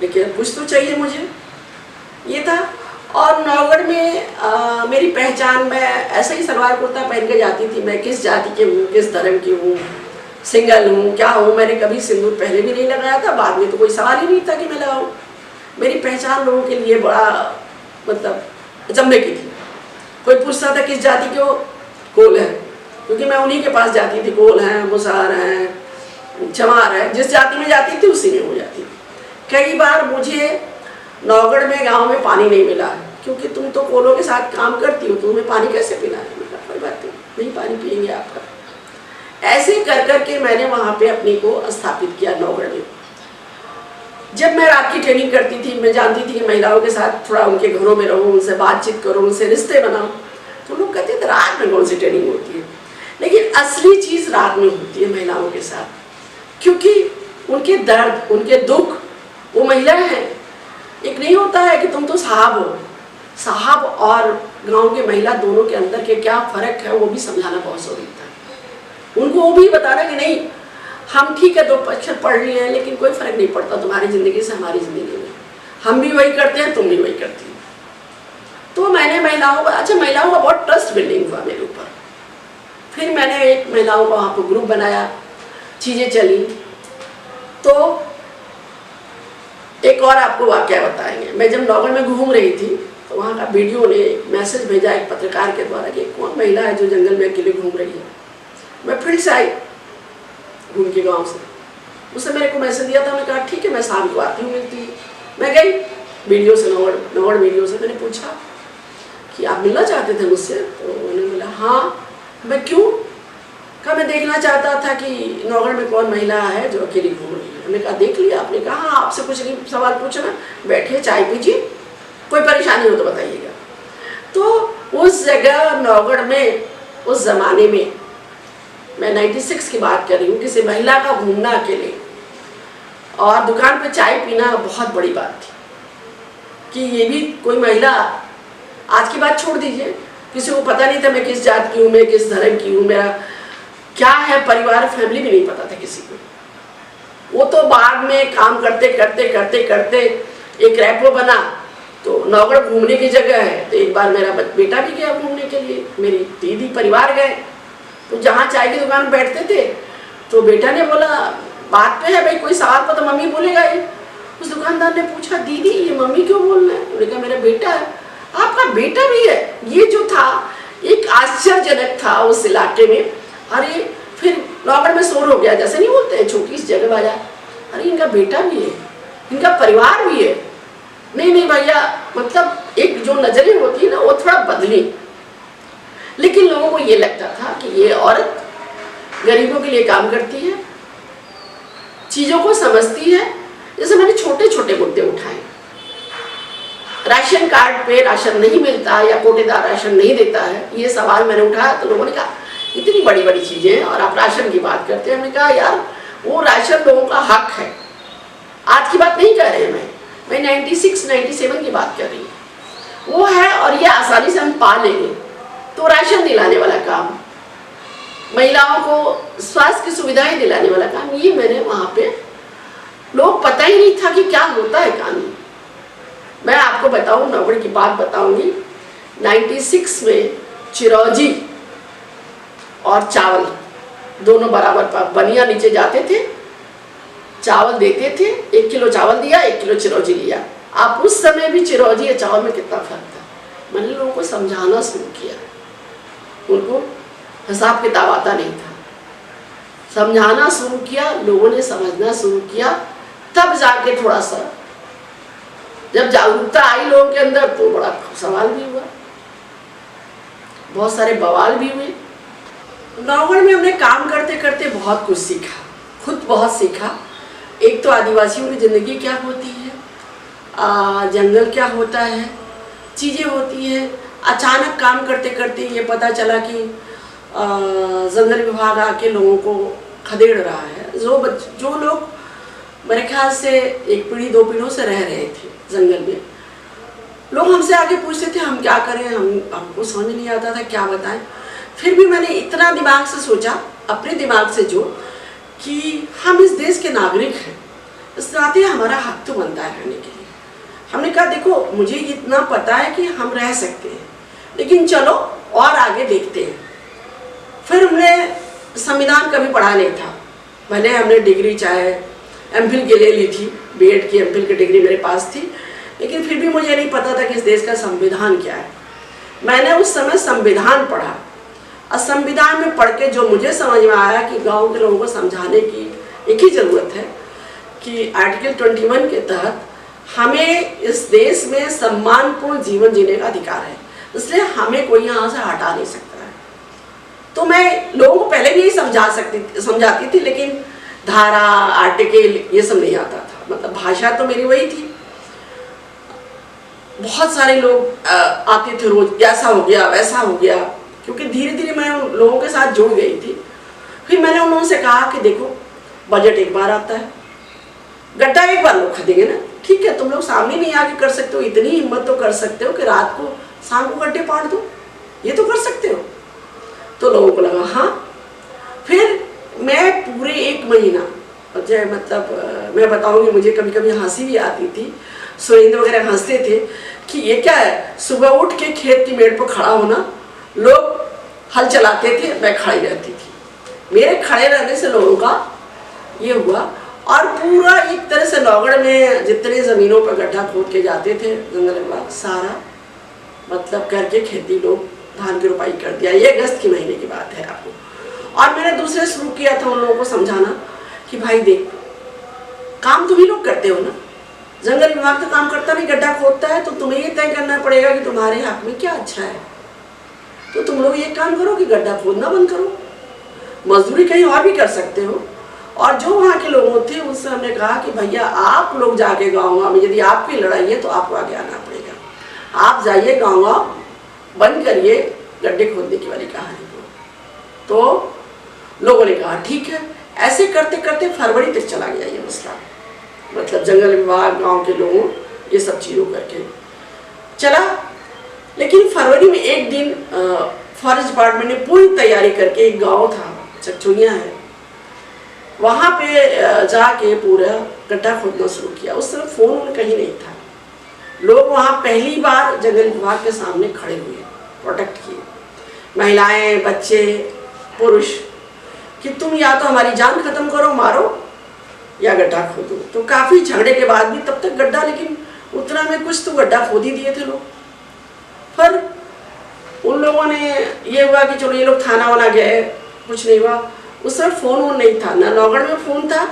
लेकिन कुछ तो चाहिए मुझे, ये था। और नौगढ़ में मेरी पहचान, मैं ऐसे ही सलवार कुर्ता पहन के जाती थी। मैं किस जाति की हूँ, किस धर्म की हूँ, सिंगल हूँ, क्या हूँ, मैंने कभी सिंदूर पहले भी नहीं लगाया था, बाद में तो कोई सवाल ही नहीं था कि मैं लगाऊँ। मेरी पहचान लोगों के लिए बड़ा मतलब अचंभे की थी। कोई पूछता था किस जाति के हो, कोल है, क्योंकि मैं उन्हीं के पास जाती थी। कोल हैं, मुसार हैं, चमार है, जिस जाति में जाती थी उसी में हो जाती थी। कई बार मुझे नौगढ़ में गांव में पानी नहीं मिला, क्योंकि तुम तो कोलों के साथ काम करती हो, तुम्हें पानी कैसे पिला है? कोई बात नहीं, पानी पियेंगे आपका। ऐसे कर कर के मैंने वहाँ पे अपने को स्थापित किया नौगढ़ में। जब मैं रात की ट्रेनिंग करती थी, मैं जानती थी कि महिलाओं के साथ थोड़ा उनके घरों में रहूँ, उनसे बातचीत करूँ, उनसे रिश्ते बनाऊँ। तो लोग कहते थे रात में कौन सी ट्रेनिंग होती है, लेकिन असली चीज़ रात में होती है महिलाओं के साथ, क्योंकि उनके दर्द, उनके दुख, वो महिलाएं हैं। एक नहीं होता है कि तुम तो साहब हो, साहब और गांव के महिला दोनों के अंदर के क्या फ़र्क है वो भी समझाना बहुत ज़रूरी था। उनको वो भी बताना कि नहीं, हम ठीक है 2 अक्षर पढ़ लिए हैं, लेकिन कोई फ़र्क नहीं पड़ता तुम्हारी ज़िंदगी से हमारी ज़िंदगी में, हम भी वही करते हैं, तुम भी वही करती हो। तो मैंने महिलाओं का, अच्छा महिलाओं का बहुत ट्रस्ट बिल्डिंग हुआ मेरे ऊपर। फिर मैंने एक महिलाओं का वहाँ पर ग्रुप बनाया, चीज़ें चली। तो एक और आपको वाक़या बताएंगे। मैं जब नौगढ़ में घूम रही थी तो वहाँ का वीडियो ने एक मैसेज भेजा एक पत्रकार के द्वारा कि कौन महिला है जो जंगल में अकेले घूम रही है। मैं फिर से आई घूम के गाँव से, उसने मेरे को मैसेज दिया था। मैं कहा ठीक है, मैं शाम को आती हूँ, मिलती हूँ। मैं गई वीडियो से, नौगढ़ वीडियो से। मैंने पूछा कि आप मिलना चाहते थे मुझसे? तो उन्होंने बोला हाँ। मैं क्यों? कहा मैं देखना चाहता था कि नौगढ़ में कौन महिला है जो अकेली घूम रही है। मैंने कहा देख लिया आपने? कहा हाँ, आपसे कुछ नहीं सवाल पूछना, बैठिए चाय पीजिए, कोई परेशानी हो तो बताइएगा। तो उस जगह नौगढ़ में उस ज़माने में, मैं 96 की बात कर रही हूँ, किसी महिला का घूमना अकेले और दुकान पे चाय पीना बहुत बड़ी बात थी। कि ये भी कोई महिला, आज की बात छोड़ दीजिए, किसी को पता नहीं था मैं किस जात की हूँ, मैं किस धर्म की हूँ, मेरा क्या है परिवार, फैमिली भी नहीं पता था किसी को। वो तो बाद में काम करते करते करते करते एक रैपो बना। तो नौगढ़ घूमने की जगह है, तो एक बार मेरा बेटा भी गया घूमने के लिए, मेरी दीदी परिवार गए। तो जहाँ चाय की दुकान बैठते थे तो बेटा ने बोला बात पे है भाई, कोई सवाल पर तो मम्मी बोलेगा ही। उस दुकानदार ने पूछा दीदी ये मम्मी क्यों बोल रहे हैं? उन्होंने कहा मेरा बेटा है। आपका बेटा भी है? ये जो था एक आश्चर्यजनक था उस इलाके में। अरे फिर नौगढ़ में शोर हो गया, जैसे नहीं बोलते हैं छोटी सी जगह बाजार, अरे इनका बेटा भी है, इनका परिवार भी है। नहीं नहीं भैया, मतलब एक जो नजरें होती है ना वो थोड़ा बदली। लेकिन लोगों को ये लगता था कि ये औरत गरीबों के लिए काम करती है, चीजों को समझती है। जैसे मैंने छोटे छोटे मुद्दे उठाए, राशन कार्ड पे राशन नहीं मिलता या कोटेदार राशन नहीं देता है, ये सवाल मैंने उठाया तो लोगों ने कहा इतनी बड़ी बड़ी चीजें हैं और आप राशन की बात करते हैं। हमने कहा यार वो राशन लोगों का हक है, आज की बात नहीं कह रहे हैं, मैं 96-97 की बात कर रही हूँ, वो है और ये आसानी से हम पा लेंगे। तो राशन दिलाने वाला काम, महिलाओं को स्वास्थ्य की सुविधाएं दिलाने वाला काम, ये मैंने वहाँ पे, लोग पता ही नहीं था कि क्या होता है कानून। मैं आपको बताऊँ, नौगढ़ की बात बताऊंगी, 96 में चिरौंजी और चावल दोनों बराबर बनिया नीचे जाते थे, चावल देते थे, 1 किलो चावल दिया 1 किलो चिरौंजी लिया। आप उस समय भी चिरौंजी या चावल में कितना फर्क था। मैंने लोगों को समझाना शुरू किया, उनको हिसाब किताब आता नहीं था, समझाना शुरू किया, लोगों ने समझना शुरू किया, तब जाके थोड़ा सा जब जागरूकता आई लोगों के अंदर तो बड़ा सवाल भी हुआ, बहुत सारे बवाल भी हुए। नौगढ़ में हमने काम करते करते बहुत कुछ सीखा, खुद बहुत सीखा। एक तो आदिवासियों की ज़िंदगी क्या होती है, जंगल क्या होता है, चीज़ें होती हैं। अचानक काम करते करते ये पता चला कि जंगल विभाग आके लोगों को खदेड़ रहा है। जो लोग मेरे ख्याल से 1 पीढ़ी 2 पीढ़ियों से रह रहे थे जंगल में, लोग हमसे आगे पूछते थे हम क्या करें, हमको समझ नहीं आता था क्या बताएं। फिर भी मैंने इतना दिमाग से सोचा, अपने दिमाग से जो, कि हम इस देश के नागरिक हैं, इस नाते हमारा हक तो बनता है रहने के लिए। हमने कहा देखो मुझे इतना पता है कि हम रह सकते हैं, लेकिन चलो और आगे देखते हैं। फिर हमने संविधान कभी पढ़ा नहीं था, भले हमने डिग्री चाहे एमफिल की ले ली थी, बीएड की एमफिल की डिग्री मेरे पास थी, लेकिन फिर भी मुझे नहीं पता था कि इस देश का संविधान क्या है। मैंने उस समय संविधान पढ़ा और संविधान में पढ़ के जो मुझे समझ में आया कि गांव के लोगों को समझाने की एक ही ज़रूरत है कि आर्टिकल 21 के तहत हमें इस देश में सम्मानपूर्ण जीवन जीने का अधिकार है, इसलिए हमें कोई यहाँ से हटा नहीं सकता है। तो मैं लोगों को पहले भी यही समझाती थी, लेकिन धारा आर्टिकल ये सब नहीं आता था, मतलब भाषा तो मेरी वही थी। बहुत सारे लोग आते थे रोज, ऐसा हो गया वैसा हो गया, क्योंकि धीरे धीरे मैं उन लोगों के साथ जुड़ गई थी। फिर मैंने उन लोगों से कहा कि देखो बजट एक बार आता है, गड्ढा एक बार लोग खरीदेंगे ना, ठीक है, तुम लोग सामने नहीं आके कर सकते हो, इतनी हिम्मत तो कर सकते हो कि रात को शाम को गड्ढे पाड़ दो, ये तो कर सकते हो। तो लोगों को लगा हाँ। फिर मैं पूरे 1 महीना, मतलब मैं बताऊंगी, मुझे कभी कभी हंसी भी आती थी, सुरेंद्र वगैरह हंसते थे कि ये क्या है, सुबह उठ के खेत की मेड़ पर खड़ा होना, लोग हल चलाते थे, मैं खड़ी रहती थी। मेरे खड़े रहने से लोगों का ये हुआ, और पूरा एक तरह से नौगढ़ में जितने ज़मीनों पर गड्ढा खोद के जाते थे जंगल विभाग, सारा मतलब करके खेती लोग धान की रोपाई कर दिया। ये अगस्त के महीने की बात है आपको। और मैंने दूसरे शुरू किया था उन लोगों को समझाना कि भाई देख, काम तुम ही लोग करते हो ना, जंगल विभाग तो काम करता नहीं, गड्ढा खोदता है, तो तुम्हें ये तय करना पड़ेगा कि तुम्हारे हक में क्या अच्छा है। तो तुम लोग ये काम करो कि गड्ढा खोदना बंद करो, मजदूरी कहीं और भी कर सकते हो। और जो वहाँ के लोग थे उनसे हमने कहा कि भैया आप लोग जाके गाँव में, यदि आपकी लड़ाई है तो आपको आगे आना पड़ेगा, आप जाइए गाँव बंद करिए गड्ढे खोदने की वाली कहानी को। तो लोगों ने कहा ठीक है। ऐसे करते करते फरवरी तक चला गया ये मसला, मतलब जंगल विभाग, गांव के लोगों, ये सब चीज़ों करके चला। लेकिन फरवरी में एक दिन फॉरेस्ट डिपार्टमेंट ने पूरी तैयारी करके, एक गांव था चकचुनिया है, वहाँ पे जाके पूरा गड्ढा खोदना शुरू किया। उस समय फ़ोन कहीं नहीं था, लोग वहाँ पहली बार जंगल विभाग के सामने खड़े हुए, प्रोटेक्ट किए, महिलाएं, बच्चे, पुरुष, कि तुम या तो हमारी जान खत्म करो, मारो, या गड्ढा खोदो। तो काफ़ी झगड़े के बाद भी तब तक गड्ढा, लेकिन उतना में कुछ तो गड्ढा खोद ही दिए थे लोग। फिर उन लोगों ने ये हुआ कि चलो ये लोग थाना वाना गए, कुछ नहीं हुआ। उस समय फ़ोन वोन नहीं था, ना नौगढ़ में फ़ोन था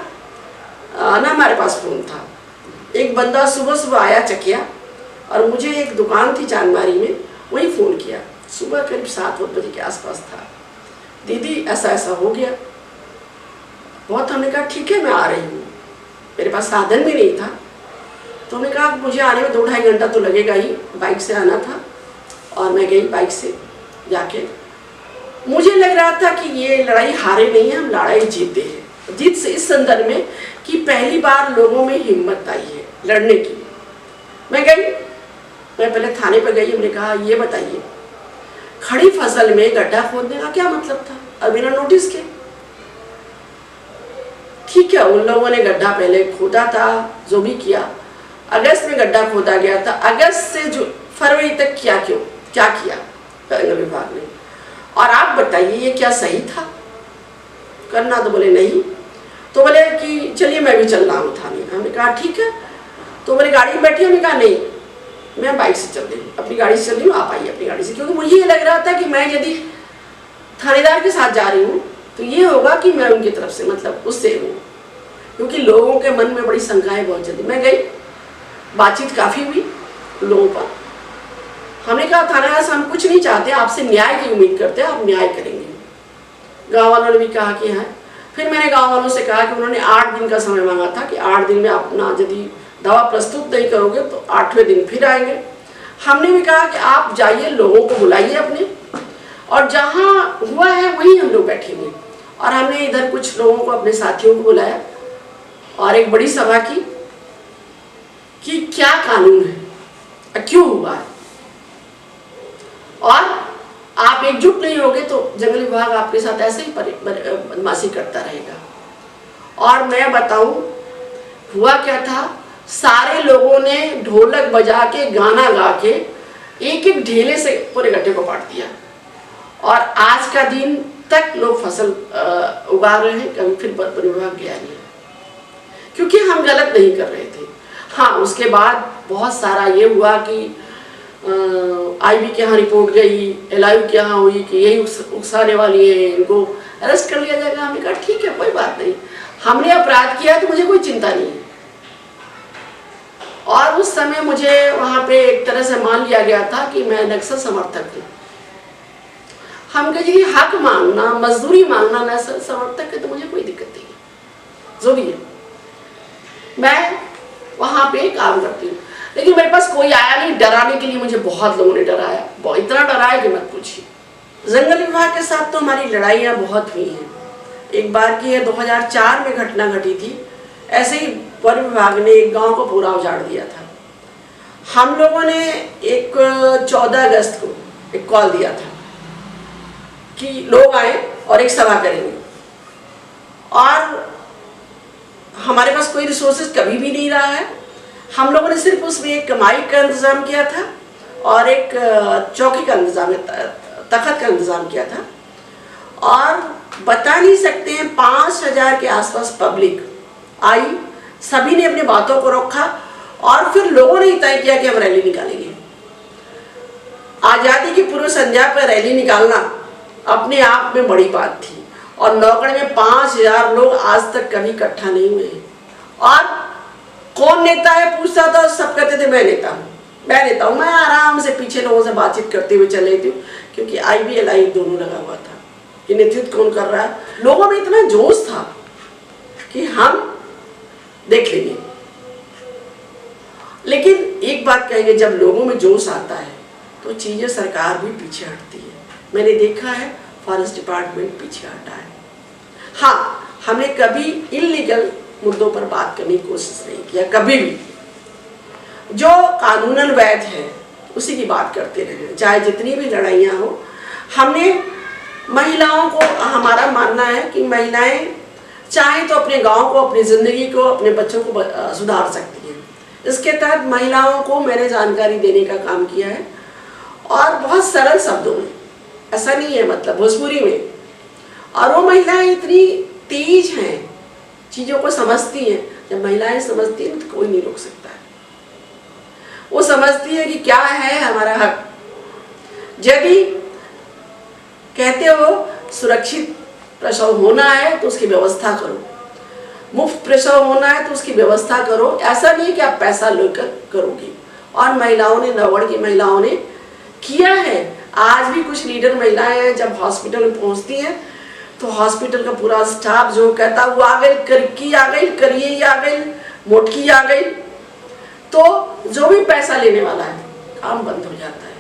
ना हमारे पास फ़ोन था। एक बंदा सुबह सुबह आया चकिया और मुझे एक दुकान थी चांदबारी में, वहीं फ़ोन किया। सुबह करीब 7 बजे के आसपास था। दीदी ऐसा ऐसा हो गया। बहुत, हमने कहा ठीक है मैं आ रही हूँ। मेरे पास साधन भी नहीं था, तो हमने कहा मुझे आने में 2-2.5 घंटा तो लगेगा ही, बाइक से आना था। और मैं गई बाइक से जाके। मुझे लग रहा था कि ये लड़ाई हारे नहीं है, हम लड़ाई जीते हैं। जीत से इस संदर्भ में कि पहली बार लोगों में हिम्मत आई है लड़ने की। मैं पहले थाने पर गई। हमने कहा ये बताइए, खड़ी फसल में गड्ढा खोदने का क्या मतलब था और बिना नोटिस के? ठीक है, उन लोगों ने गड्ढा पहले खोदा था, जो भी किया। अगस्त में गड्ढा खोदा गया था, अगस्त से जो फरवरी तक क्या किया जंगल विभाग ने? और आप बताइए ये क्या सही था करना? तो बोले नहीं। तो बोले कि चलिए मैं भी चल रहा हूँ थाने। हमने कहा ठीक है। तो बोले गाड़ी में बैठी? हमने कहा नहीं, मैं बाइक से चल रही हूँ, अपनी गाड़ी से चल रही हूँ, आप आइए अपनी गाड़ी से। क्योंकि मुझे ये लग रहा था कि मैं यदि थानेदार के साथ जा रही हूँ तो ये होगा कि मैं उनकी तरफ से, मतलब उससे हूँ, क्योंकि लोगों के मन में बड़ी शंकाएं बहुत जल्दी। मैं गई, बातचीत काफ़ी हुई लोगों पर। हमने कहा थानेदार से हम कुछ नहीं चाहते, आपसे न्याय की उम्मीद करते हैं, आप न्याय करेंगे। गाँव वालों ने भी कहा कि हाँ। फिर मैंने गाँव वालों से कहा कि उन्होंने 8 दिन का समय मांगा था कि 8 दिन में अपना यदि दवा प्रस्तुत नहीं करोगे तो 8वें दिन फिर आएंगे। हमने भी कहा कि आप जाइए, लोगों को बुलाइए अपने, और जहाँ हुआ है वहीं हम लोग बैठेंगे। और हमने इधर कुछ लोगों को, अपने साथियों को बुलाया और एक बड़ी सभा की कि क्या कानून है, क्यों हुआ है, और आप एकजुट नहीं होगे तो जंगल विभाग आपके साथ ऐसे ही बदमाशी करता रहेगा। और मैं बताऊं हुआ क्या था, सारे लोगों ने ढोलक बजा के, गाना गा के एक एक ढेले से पूरे गड्ढे को पाट दिया। और आज का दिन तक लोग फसल उगा रहे हैं, कभी फिर वन विभाग गया नहीं, क्योंकि हम गलत नहीं कर रहे थे। हाँ, उसके बाद बहुत सारा ये हुआ कि आईबी के यहाँ रिपोर्ट गई, एलआईयू के यहाँ हुई कि यही उकसाने वाली है, इनको अरेस्ट कर लिया जाएगा। हमने कहा ठीक है, कोई बात नहीं, हमने अपराध किया तो मुझे कोई चिंता नहीं है। और उस समय मुझे वहाँ पे एक तरह से मान लिया गया था कि मैं नक्सल समर्थक हूँ। हम कहे जी हक मांगना, मजदूरी मांगना नक्सल समर्थक है तो मुझे कोई दिक्कत नहीं है, जो भी है मैं वहाँ पे काम करती हूँ। लेकिन मेरे पास कोई आया नहीं डराने के लिए। मुझे बहुत लोगों ने डराया, बहुत, इतना डराया कि मत पूछिए। जंगल विभाग के साथ तो हमारी लड़ाइयाँ बहुत हुई हैं। एक बार की है 2004 में घटना घटी थी, ऐसे ही वन विभाग ने एक गांव को पूरा उजाड़ दिया था। हम लोगों ने एक 14 अगस्त को एक कॉल दिया था कि लोग आए और एक सभा करेंगे, और हमारे पास कोई रिसोर्सेज कभी भी नहीं रहा है। हम लोगों ने सिर्फ उसमें एक माइक का इंतज़ाम किया था और एक चौकी का इंतज़ाम, तखत का इंतज़ाम किया था। और बता नहीं सकते हैं 5000 के आसपास पब्लिक आई, सभी ने अपनी बातों को रखा और फिर लोगों ने तय किया कि हम रैली निकालेंगे। आज़ादी की पूर्व संध्या पर रैली निकालना अपने आप में बड़ी बात थी। और नौगढ़ में 5000 लोग आज तक कभी इकट्ठा नहीं हुए। और कौन नेता है पूछता था, सब कहते थे मैं नेता हूँ, मैं नेता हूँ। मैं आराम से पीछे लोगों से बातचीत करते हुए चल रही थी, क्योंकि आईबी एलआईयू दोनों लगा हुआ था कि नेतृत्व कौन कर रहा है। लोगों में इतना जोश था कि हम देख लेंगे। लेकिन एक बात कहेंगे, जब लोगों में जोश आता है तो चीज़ें सरकार भी पीछे हटती है। मैंने देखा है फॉरेस्ट डिपार्टमेंट पीछे हटा है। हाँ, हमने कभी इल्लीगल मुद्दों पर बात करने की कोशिश नहीं किया, कभी भी। जो कानूनन वैध है उसी की बात करते रहे, चाहे जितनी भी लड़ाइयाँ हो। हमने महिलाओं को, हमारा मानना है कि महिलाएं चाहे तो अपने गांव को, अपनी ज़िंदगी को, अपने बच्चों को सुधार सकती हैं। इसके तहत महिलाओं को मैंने जानकारी देने का काम किया है, और बहुत सरल शब्दों में, ऐसा नहीं है मतलब भोजपुरी में। और वो महिलाएं इतनी तेज हैं, चीज़ों को समझती हैं। जब महिलाएं समझती हैं तो कोई नहीं रोक सकता है। वो समझती है कि क्या है हमारा हक। यदि कहते हो सुरक्षित प्रसव होना है तो उसकी व्यवस्था करो, मुफ्त प्रसव होना है तो उसकी व्यवस्था करो। ऐसा नहीं कि आप पैसा लेकर करोगी। और महिलाओं ने, नौगढ़ की महिलाओं ने किया है। आज भी कुछ लीडर महिलाएं हैं, जब हॉस्पिटल में पहुंचती हैं तो हॉस्पिटल का पूरा स्टाफ जो कहता वो आ गई, करकी आ गई, करिए आ गई, मोटकी आ गई, तो जो भी पैसा लेने वाला है काम बंद हो जाता है।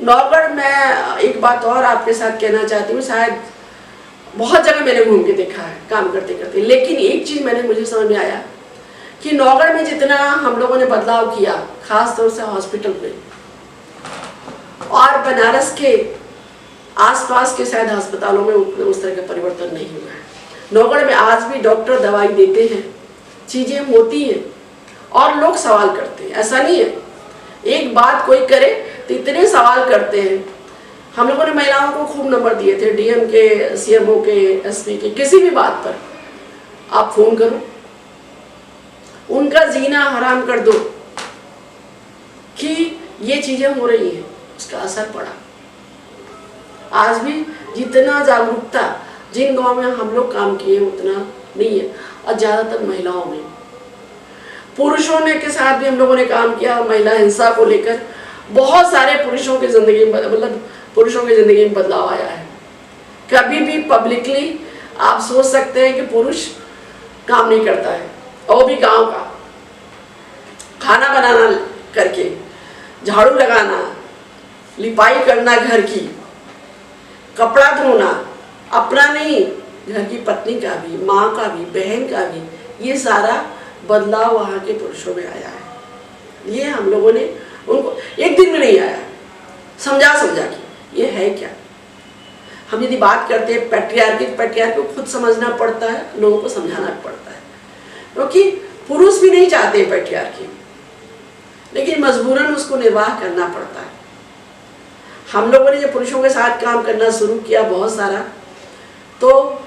नौगढ़ में एक बात और आपके साथ कहना चाहती हूँ, शायद बहुत जगह मैंने घूम के देखा है काम करते करते, लेकिन एक चीज मुझे समझ में आया कि नौगढ़ में जितना हम लोगों ने बदलाव किया, खास तौर से हॉस्पिटल में, और बनारस के आसपास के शायद अस्पतालों में उस तरह का परिवर्तन नहीं हुआ है। नौगढ़ में आज भी डॉक्टर दवाई देते हैं, चीजें होती हैं और लोग सवाल करते हैं। ऐसा नहीं है एक बात कोई करे तो इतने सवाल करते हैं। हम लोगों ने महिलाओं को खूब नंबर दिए थे, डीएम के, सीएमओ के, एसपी के, किसी भी बात पर आप फोन करो, उनका जीना हराम कर दो कि ये चीजें हो रही हैं, उसका असर पड़ा। आज भी जितना जागरूकता जिन गांव में हम लोग काम किए उतना नहीं है, और ज्यादातर महिलाओं में। पुरुषों ने के साथ भी हम लोगों ने काम किया, महिला हिंसा को लेकर बहुत सारे पुरुषों की जिंदगी में, मतलब पुरुषों की जिंदगी में बदलाव आया है। कभी भी पब्लिकली आप सोच सकते हैं कि पुरुष काम नहीं करता है, और वो भी गांव का, खाना बनाना करके, झाड़ू लगाना, लिपाई करना, घर की कपड़ा धोना, अपना नहीं घर की पत्नी का भी, माँ का भी, बहन का भी, ये सारा बदलाव वहाँ के पुरुषों में आया है। ये हम लोगों ने उनको एक दिन में नहीं आया, समझा कि ये है क्या। हम यदि बात करते हैं पैट्रियार्की को खुद समझना पड़ता है, लोगों को समझाना पड़ता है, क्योंकि पुरुष भी नहीं चाहते पैट्रियार्की, लेकिन मजबूरन उसको निर्वाह करना पड़ता है। हम लोगों ने जब पुरुषों के साथ काम करना शुरू किया बहुत सारा, तो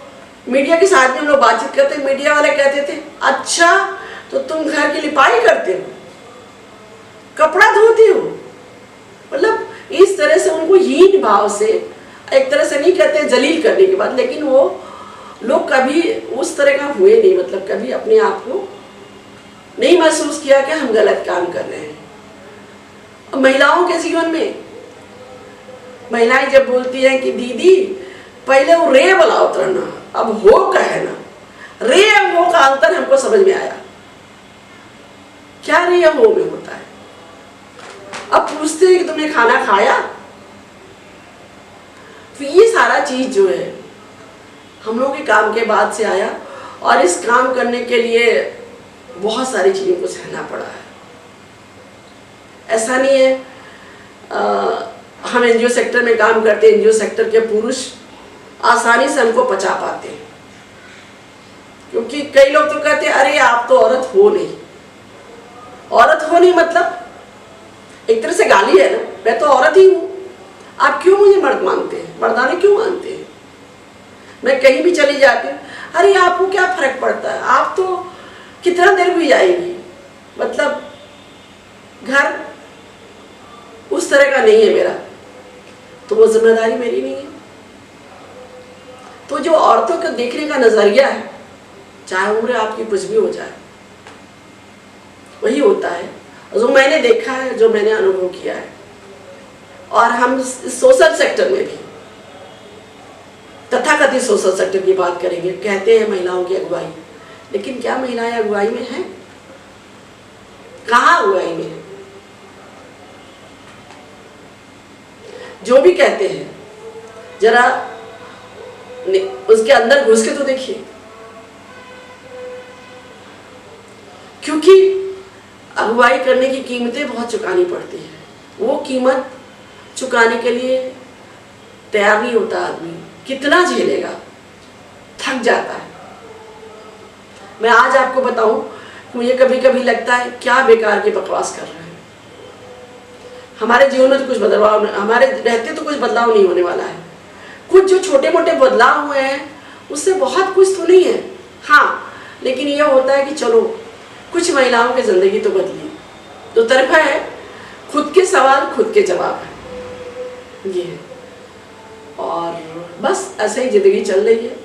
मीडिया के साथ में हम लोग बातचीत करते, मीडिया वाले कहते थे अच्छा तो तुम घर की लिपाई करते हो, कपड़ा धोती हो, मतलब इस तरह से उनको हीन भाव से, एक तरह से नहीं कहते जलील करने के बाद, लेकिन वो लोग कभी उस तरह का हुए नहीं, मतलब कभी अपने आप को नहीं महसूस किया कि हम गलत काम कर रहे हैं। महिलाओं के जीवन में महिलाएं जब बोलती हैं कि दीदी पहले वो रे वाला उतरना, अब हो कहना, रे और हो का अंतर हमको समझ में आया। क्या रे या हो में होता है? अब पूछते हैं कि तुमने खाना खाया, तो ये सारा चीज जो है हम लोग के काम के बाद से आया, और इस काम करने के लिए बहुत सारी चीजों को सहना पड़ा है। ऐसा नहीं है हम एनजीओ सेक्टर में काम करते हैं, एनजीओ सेक्टर के पुरुष आसानी से हमको पचा पाते हैं, क्योंकि कई लोग तो कहते हैं अरे आप तो औरत हो नहीं। औरत हो नहीं मतलब एक तरह से गाली है ना, मैं तो औरत ही हूँ, आप क्यों मुझे मर्द मानते हैं, मर्दाने क्यों मानते हैं? मैं कहीं भी चली जाती हूँ, अरे आपको क्या फर्क पड़ता है, आप तो कितना देर भी जाएगी, मतलब घर उस तरह का नहीं है मेरा, तो वो जिम्मेदारी मेरी नहीं है। तो जो औरतों को देखने का नजरिया है, चाहे उम्र आपकी कुछ भी हो जाए, वही होता है जो मैंने देखा है, जो मैंने अनुभव किया है। और हम सोशल सेक्टर में भी, तथाकथित सोशल सेक्टर की बात करेंगे, कहते हैं महिलाओं की अगुवाई, लेकिन क्या महिलाएं अगुवाई में हैं? कहाँ अगुवाई में है? जो भी कहते हैं जरा उसके अंदर घुस के तो देखिए, क्योंकि अगुवाई करने की कीमतें बहुत चुकानी पड़ती है। वो कीमत चुकाने के लिए तैयार नहीं होता आदमी, कितना झेलेगा, थक जाता है। मैं आज आपको बताऊं, मुझे कभी कभी लगता है क्या बेकार की बकवास कर रहे हैं। हमारे जीवन में तो कुछ बदलाव, हमारे रहते तो कुछ बदलाव नहीं होने वाला है। कुछ जो छोटे मोटे बदलाव हुए हैं उससे बहुत कुछ तो नहीं है, हाँ, लेकिन यह होता है कि चलो कुछ महिलाओं की जिंदगी तो बदली। तो तरफा है, खुद के सवाल खुद के जवाब है, ये है। और बस ऐसे ही ज़िंदगी चल रही है।